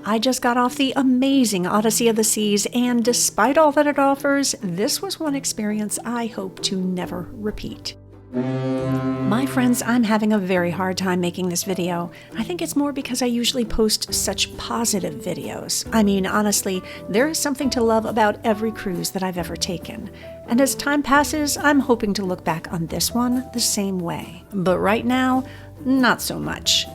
I just got off the amazing Odyssey of the Seas, and despite all that it offers, this was one experience I hope to never repeat. My friends, I'm having a very hard time making this video. I think it's more because I usually post such positive videos. I mean, honestly, there is something to love about every cruise that I've ever taken. And as time passes, I'm hoping to look back on this one the same way. But right now, not so much.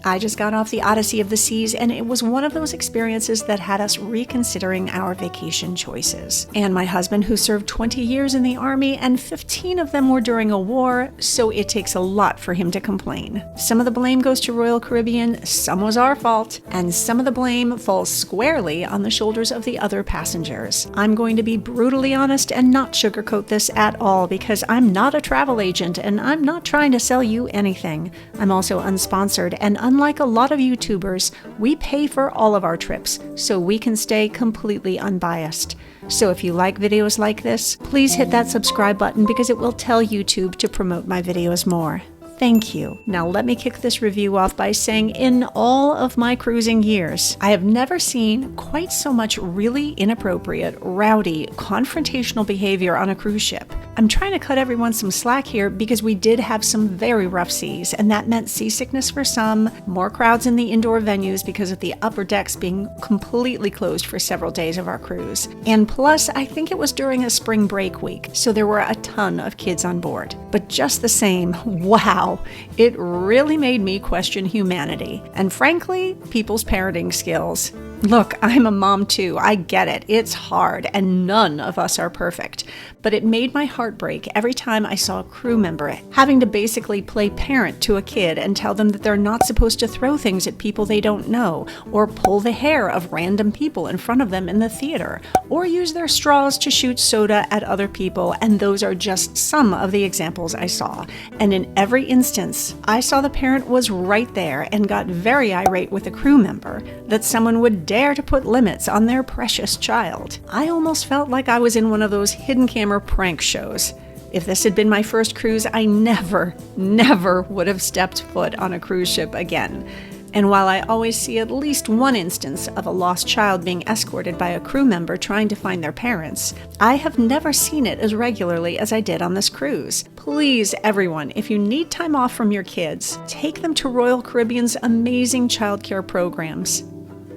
I just got off the Odyssey of the Seas, and it was one of those experiences that had us reconsidering our vacation choices. And my husband, who served 20 years in the Army, and 15 of them were during a war, so it takes a lot for him to complain. Some of the blame goes to Royal Caribbean, some was our fault, and some of the blame falls squarely on the shoulders of the other passengers. I'm going to be brutally honest and not sugarcoat this at all, because I'm not a travel agent, and I'm not trying to sell you anything. I'm also unsponsored, and unlike a lot of YouTubers, we pay for all of our trips, so we can stay completely unbiased. So if you like videos like this, please hit that subscribe button because it will tell YouTube to promote my videos more. Thank you. Now let me kick this review off by saying in all of my cruising years, I have never seen quite so much really inappropriate, rowdy, confrontational behavior on a cruise ship. I'm trying to cut everyone some slack here because we did have some very rough seas, and that meant seasickness for some, more crowds in the indoor venues because of the upper decks being completely closed for several days of our cruise. And plus, I think it was during a spring break week, so there were a ton of kids on board. But just the same, wow, it really made me question humanity, and frankly, people's parenting skills. Look, I'm a mom too, I get it, it's hard, and none of us are perfect. But it made my heart break every time I saw a crew member having to basically play parent to a kid and tell them that they're not supposed to throw things at people they don't know, or pull the hair of random people in front of them in the theater, or use their straws to shoot soda at other people, and those are just some of the examples I saw. And in every instance, I saw the parent was right there and got very irate with a crew member that someone would dare to put limits on their precious child. I almost felt like I was in one of those hidden camera prank shows. If this had been my first cruise, I never would have stepped foot on a cruise ship again. And while I always see at least one instance of a lost child being escorted by a crew member trying to find their parents, I have never seen it as regularly as I did on this cruise. Please, everyone, if you need time off from your kids, take them to Royal Caribbean's amazing childcare programs.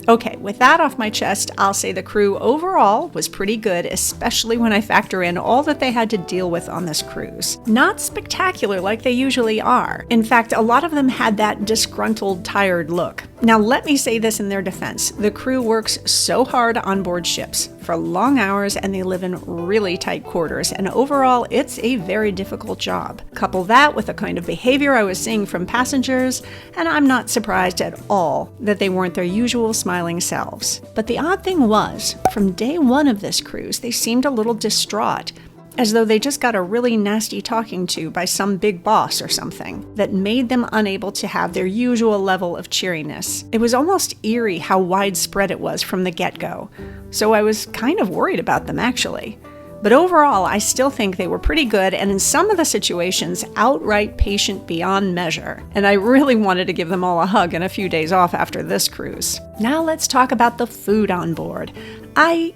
Okay, with that off my chest, I'll say the crew overall was pretty good, especially when I factor in all that they had to deal with on this cruise. Not spectacular like they usually are. In fact, a lot of them had that disgruntled, tired look. Now, let me say this in their defense. The crew works so hard on board ships for long hours, and they live in really tight quarters, and overall, it's a very difficult job. Couple that with the kind of behavior I was seeing from passengers, and I'm not surprised at all that they weren't their usual smiling selves. But the odd thing was, from day one of this cruise, they seemed a little distraught, as though they just got a really nasty talking to by some big boss or something that made them unable to have their usual level of cheeriness. It was almost eerie how widespread it was from the get-go, so I was kind of worried about them actually. But overall, I still think they were pretty good, and in some of the situations, outright patient beyond measure. And I really wanted to give them all a hug and a few days off after this cruise. Now let's talk about the food on board. I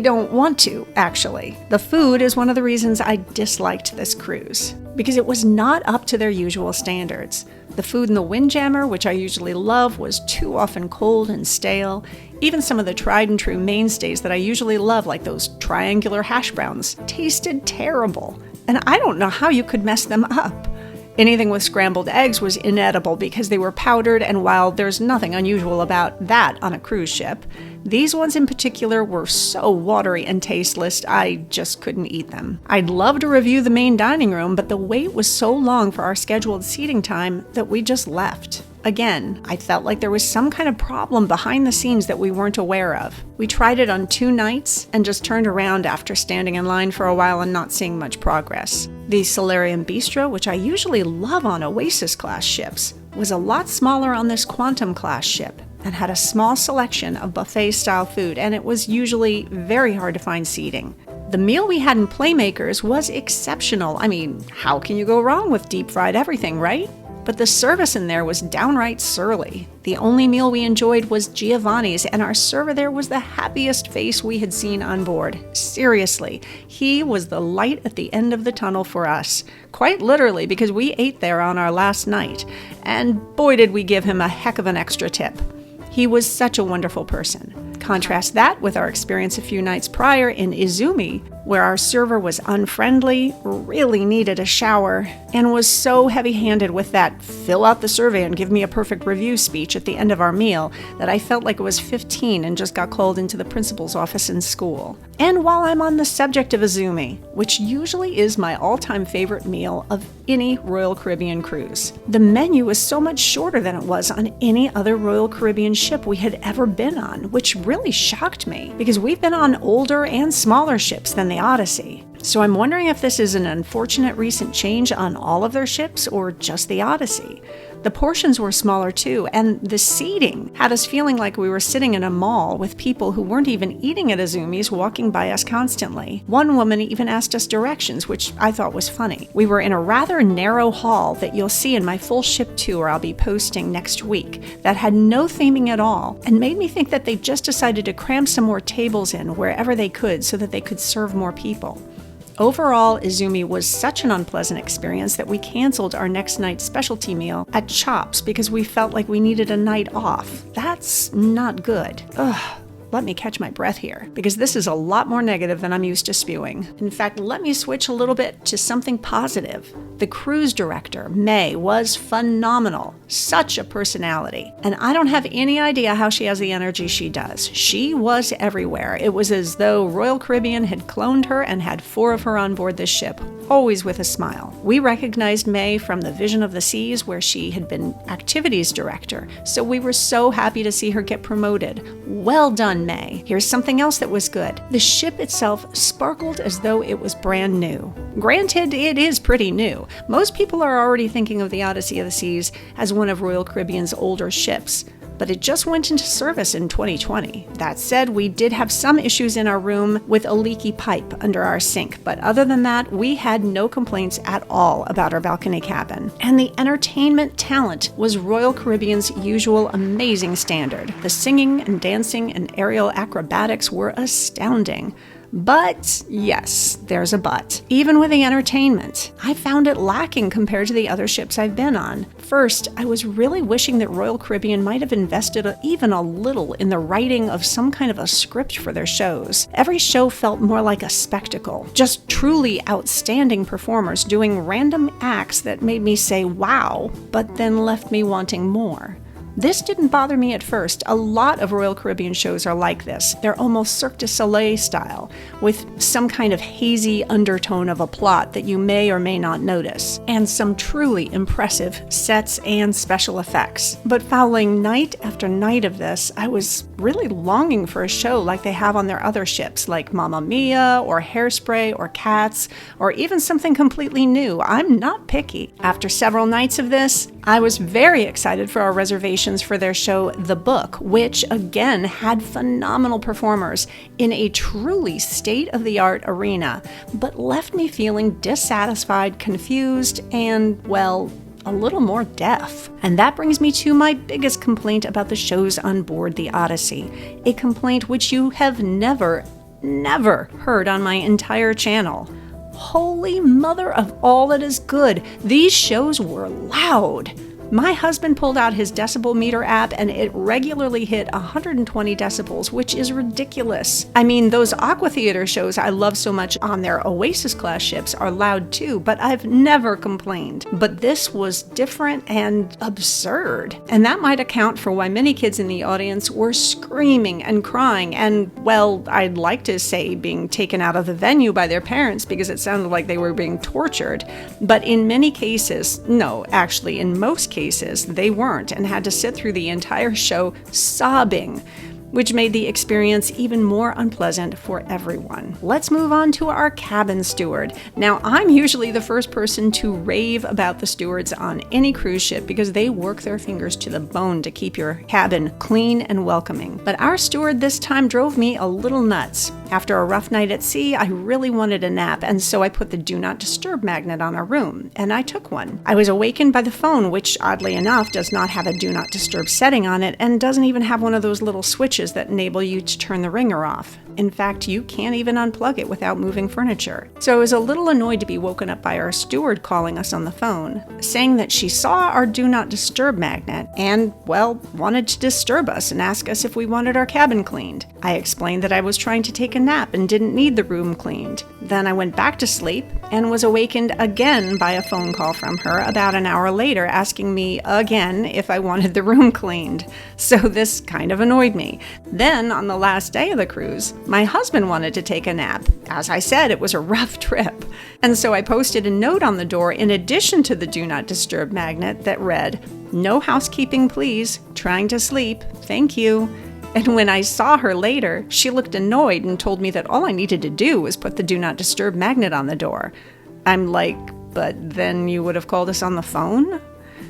don't want to, actually. The food is one of the reasons I disliked this cruise, because it was not up to their usual standards. The food in the Windjammer, which I usually love, was too often cold and stale. Even some of the tried and true mainstays that I usually love, like those triangular hash browns, tasted terrible. And I don't know how you could mess them up. Anything with scrambled eggs was inedible because they were powdered, and while there's nothing unusual about that on a cruise ship, these ones in particular were so watery and tasteless, I just couldn't eat them. I'd love to review the main dining room, but the wait was so long for our scheduled seating time that we just left. Again, I felt like there was some kind of problem behind the scenes that we weren't aware of. We tried it on 2 nights and just turned around after standing in line for a while and not seeing much progress. The Solarium Bistro, which I usually love on Oasis-class ships, was a lot smaller on this Quantum-class ship and had a small selection of buffet-style food, and it was usually very hard to find seating. The meal we had in Playmakers was exceptional. I mean, how can you go wrong with deep-fried everything, right? but the service in there was downright surly. The only meal we enjoyed was Giovanni's, and our server there was the happiest face we had seen on board. Seriously, he was the light at the end of the tunnel for us. Quite literally, because we ate there on our last night, and boy did we give him a heck of an extra tip. He was such a wonderful person. Contrast that with our experience a few nights prior in Izumi, where our server was unfriendly, really needed a shower, and was so heavy-handed with that fill out the survey and give me a perfect review speech at the end of our meal that I felt like I was 15 and just got called into the principal's office in school. And while I'm on the subject of Izumi, which usually is my all-time favorite meal of any Royal Caribbean cruise, the menu is so much shorter than it was on any other Royal Caribbean ship we had ever been on, which really shocked me because we've been on older and smaller ships than the Odyssey. So I'm wondering if this is an unfortunate recent change on all of their ships or just the Odyssey. The portions were smaller too, and the seating had us feeling like we were sitting in a mall with people who weren't even eating at Izumi's walking by us constantly. One woman even asked us directions, which I thought was funny. We were in a rather narrow hall that you'll see in my full ship tour I'll be posting next week that had no theming at all and made me think that they just decided to cram some more tables in wherever they could so that they could serve more people. Overall, Izumi was such an unpleasant experience that we canceled our next night's specialty meal at Chops because we felt like we needed a night off. That's not good. Ugh. Let me catch my breath here, because this is a lot more negative than I'm used to spewing. In fact, let me switch a little bit to something positive. The cruise director, May, was phenomenal. Such a personality. And I don't have any idea how she has the energy she does. She was everywhere. It was as though Royal Caribbean had cloned her and had 4 of her on board this ship, always with a smile. We recognized May from the Vision of the Seas, where she had been activities director, so we were so happy to see her get promoted. Well done, May. Here's something else that was good. The ship itself sparkled as though it was brand new. Granted, it is pretty new. Most people are already thinking of the Odyssey of the Seas as one of Royal Caribbean's older ships, but it just went into service in 2020. That said, we did have some issues in our room with a leaky pipe under our sink, but other than that, we had no complaints at all about our balcony cabin. And the entertainment talent was Royal Caribbean's usual amazing standard. The singing and dancing and aerial acrobatics were astounding. But, yes, there's a but. Even with the entertainment, I found it lacking compared to the other ships I've been on. First, I was really wishing that Royal Caribbean might have invested even a little in the writing of some kind of a script for their shows. Every show felt more like a spectacle, just truly outstanding performers doing random acts that made me say wow, but then left me wanting more. This didn't bother me at first. A lot of Royal Caribbean shows are like this. They're almost Cirque du Soleil style, with some kind of hazy undertone of a plot that you may or may not notice, and some truly impressive sets and special effects. But following night after night of this, I was really longing for a show like they have on their other ships, like Mamma Mia, or Hairspray, or Cats, or even something completely new. I'm not picky. After several nights of this, I was very excited for our reservations for their show The Book, which again had phenomenal performers in a truly state-of-the-art arena, but left me feeling dissatisfied, confused, and, well, a little more deaf. And that brings me to my biggest complaint about the shows on board the Odyssey, a complaint which you have never heard on my entire channel. Holy mother of all that is good, these shows were loud. My husband pulled out his decibel meter app and it regularly hit 120 decibels, which is ridiculous. I mean, those Aqua Theater shows I love so much on their Oasis class ships are loud too, but I've never complained. But this was different and absurd. And that might account for why many kids in the audience were screaming and crying and, well, I'd like to say being taken out of the venue by their parents because it sounded like they were being tortured. But in many cases, no, actually in most cases, they weren't and had to sit through the entire show sobbing. which made the experience even more unpleasant for everyone. Let's move on to our cabin steward. Now, I'm usually the first person to rave about the stewards on any cruise ship because they work their fingers to the bone to keep your cabin clean and welcoming. But our steward this time drove me a little nuts. After a rough night at sea, I really wanted a nap, and so I put the Do Not Disturb magnet on our room, and I took one. I was awakened by the phone, which oddly enough does not have a Do Not Disturb setting on it and doesn't even have one of those little switches that enable you to turn the ringer off. In fact, you can't even unplug it without moving furniture. So I was a little annoyed to be woken up by our steward calling us on the phone, saying that she saw our Do Not Disturb magnet and, well, wanted to disturb us and ask us if we wanted our cabin cleaned. I explained that I was trying to take a nap and didn't need the room cleaned. Then I went back to sleep and was awakened again by a phone call from her about an hour later asking me again if I wanted the room cleaned. So this kind of annoyed me. Then, on the last day of the cruise, my husband wanted to take a nap. As I said, it was a rough trip. And so I posted a note on the door in addition to the Do Not Disturb magnet that read, "No housekeeping please, trying to sleep, thank you." And when I saw her later, she looked annoyed and told me that all I needed to do was put the Do Not Disturb magnet on the door. I'm like, but then you would have called us on the phone?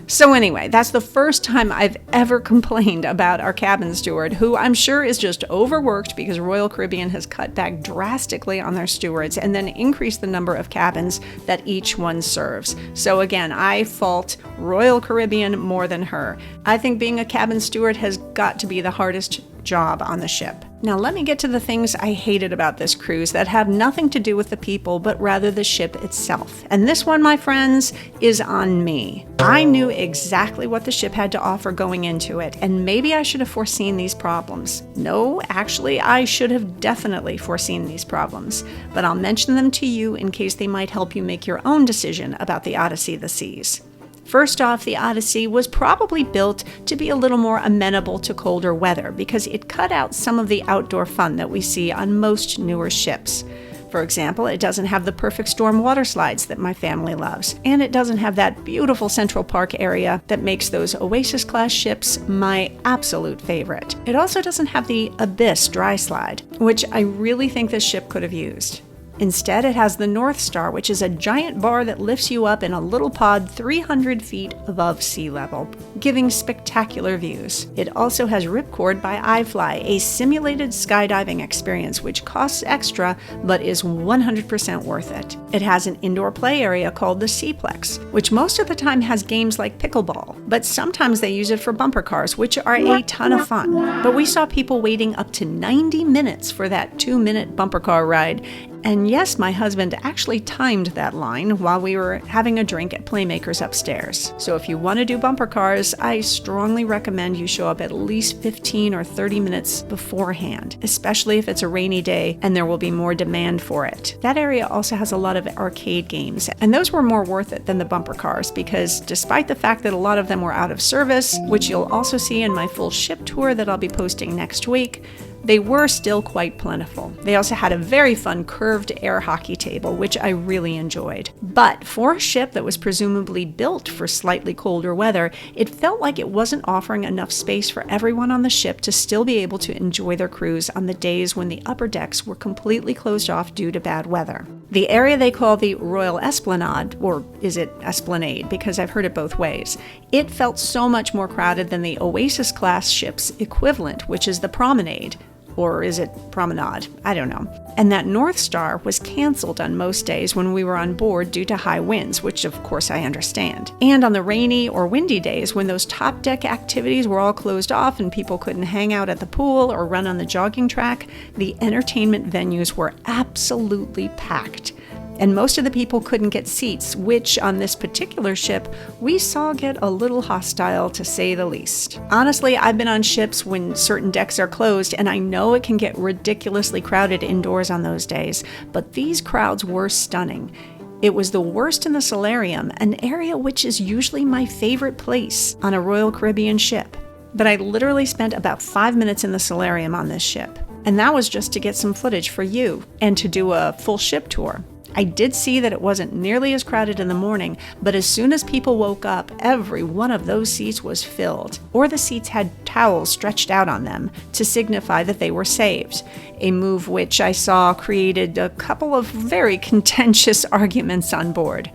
So anyway, that's the first time I've ever complained about our cabin steward, who I'm sure is just overworked because Royal Caribbean has cut back drastically on their stewards and then increased the number of cabins that each one serves. So again, I fault Royal Caribbean more than her. I think being a cabin steward has got to be the hardest job on the ship. Now let me get to the things I hated about this cruise that have nothing to do with the people, but rather the ship itself. And this one, my friends, is on me. I knew exactly what the ship had to offer going into it, and maybe I should have foreseen these problems. No, actually, I should have definitely foreseen these problems, but I'll mention them to you in case they might help you make your own decision about the Odyssey of the Seas. First off, the Odyssey was probably built to be a little more amenable to colder weather because it cut out some of the outdoor fun that we see on most newer ships. For example, it doesn't have the perfect storm water slides that my family loves, and it doesn't have that beautiful Central Park area that makes those Oasis-class ships my absolute favorite. It also doesn't have the Abyss dry slide, which I really think this ship could have used. Instead, it has the North Star, which is a giant bar that lifts you up in a little pod 300 feet above sea level, giving spectacular views. It also has Ripcord by iFly, a simulated skydiving experience which costs extra but is 100% worth it. It has an indoor play area called the Seaplex, which most of the time has games like pickleball, but sometimes they use it for bumper cars, which are a ton of fun. But we saw people waiting up to 90 minutes for that 2-minute bumper car ride. And yes, my husband actually timed that line while we were having a drink at Playmakers upstairs. So if you want to do bumper cars, I strongly recommend you show up at least 15 or 30 minutes beforehand, especially if it's a rainy day and there will be more demand for it. That area also has a lot of arcade games, and those were more worth it than the bumper cars because despite the fact that a lot of them were out of service, which you'll also see in my full ship tour that I'll be posting next week, they were still quite plentiful. They also had a very fun curved air hockey table, which I really enjoyed. But for a ship that was presumably built for slightly colder weather, it felt like it wasn't offering enough space for everyone on the ship to still be able to enjoy their cruise on the days when the upper decks were completely closed off due to bad weather. The area they call the Royal Esplanade, or is it Esplanade, because I've heard it both ways, it felt so much more crowded than the Oasis-class ship's equivalent, which is the Promenade. Or is it Promenade? I don't know. And that North Star was canceled on most days when we were on board due to high winds, which of course I understand. And on the rainy or windy days when those top deck activities were all closed off and people couldn't hang out at the pool or run on the jogging track, the entertainment venues were absolutely packed. And most of the people couldn't get seats, which on this particular ship, we saw get a little hostile to say the least. Honestly, I've been on ships when certain decks are closed, and I know it can get ridiculously crowded indoors on those days, but these crowds were stunning. It was the worst in the solarium, an area which is usually my favorite place on a Royal Caribbean ship. But I literally spent about 5 minutes in the solarium on this ship, and that was just to get some footage for you and to do a full ship tour. I did see that it wasn't nearly as crowded in the morning, but as soon as people woke up, every one of those seats was filled, or the seats had towels stretched out on them to signify that they were saved, a move which I saw created a couple of very contentious arguments on board.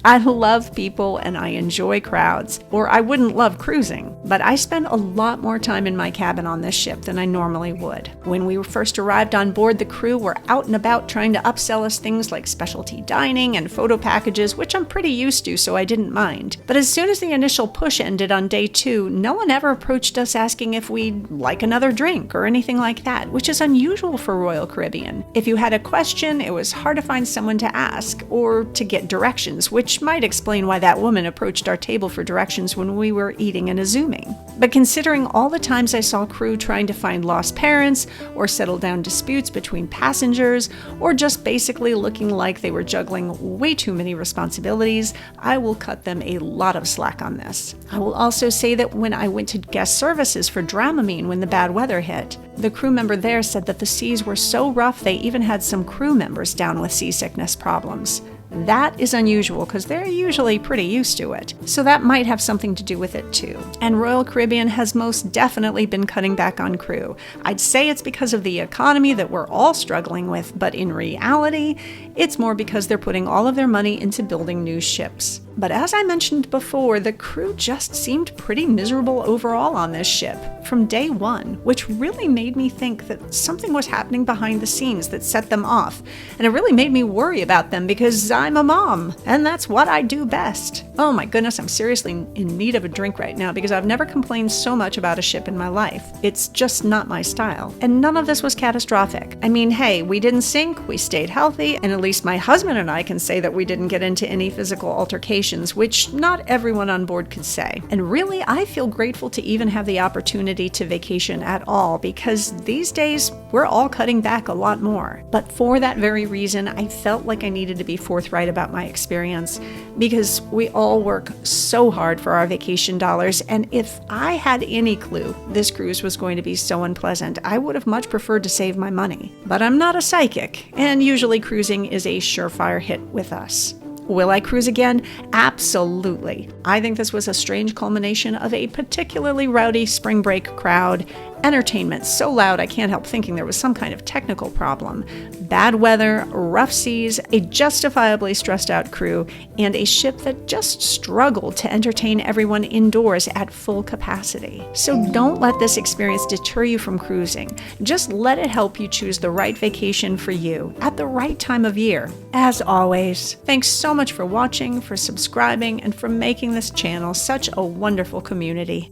I love people and I enjoy crowds, or I wouldn't love cruising, but I spent a lot more time in my cabin on this ship than I normally would. When we first arrived on board, the crew were out and about trying to upsell us things like specialty dining and photo packages, which I'm pretty used to, so I didn't mind. But as soon as the initial push ended on day 2, no one ever approached us asking if we'd like another drink or anything like that, which is unusual for Royal Caribbean. If you had a question, it was hard to find someone to ask or to get directions, which might explain why that woman approached our table for directions when we were eating and assuming. But considering all the times I saw crew trying to find lost parents, or settle down disputes between passengers, or just basically looking like they were juggling way too many responsibilities, I will cut them a lot of slack on this. I will also say that when I went to guest services for Dramamine when the bad weather hit, the crew member there said that the seas were so rough they even had some crew members down with seasickness problems. That is unusual because they're usually pretty used to it, so that might have something to do with it too. And Royal Caribbean has most definitely been cutting back on crew. I'd say it's because of the economy that we're all struggling with, but in reality, it's more because they're putting all of their money into building new ships. But as I mentioned before, the crew just seemed pretty miserable overall on this ship from day 1, which really made me think that something was happening behind the scenes that set them off. And it really made me worry about them because I'm a mom, and that's what I do best. Oh my goodness, I'm seriously in need of a drink right now because I've never complained so much about a ship in my life. It's just not my style. And none of this was catastrophic. I mean, hey, we didn't sink, we stayed healthy, and at least my husband and I can say that we didn't get into any physical altercations, which not everyone on board could say. And really, I feel grateful to even have the opportunity to vacation at all because these days, we're all cutting back a lot more. But for that very reason, I felt like I needed to be forthright about my experience because we all work so hard for our vacation dollars, and if I had any clue this cruise was going to be so unpleasant, I would have much preferred to save my money. But I'm not a psychic, and usually cruising is a surefire hit with us. Will I cruise again? Absolutely. I think this was a strange culmination of a particularly rowdy spring break crowd, entertainment so loud I can't help thinking there was some kind of technical problem, bad weather, rough seas, a justifiably stressed out crew, and a ship that just struggled to entertain everyone indoors at full capacity. So don't let this experience deter you from cruising. Just let it help you choose the right vacation for you at the right time of year. As always, thanks so much for watching, for subscribing, and for making this channel such a wonderful community.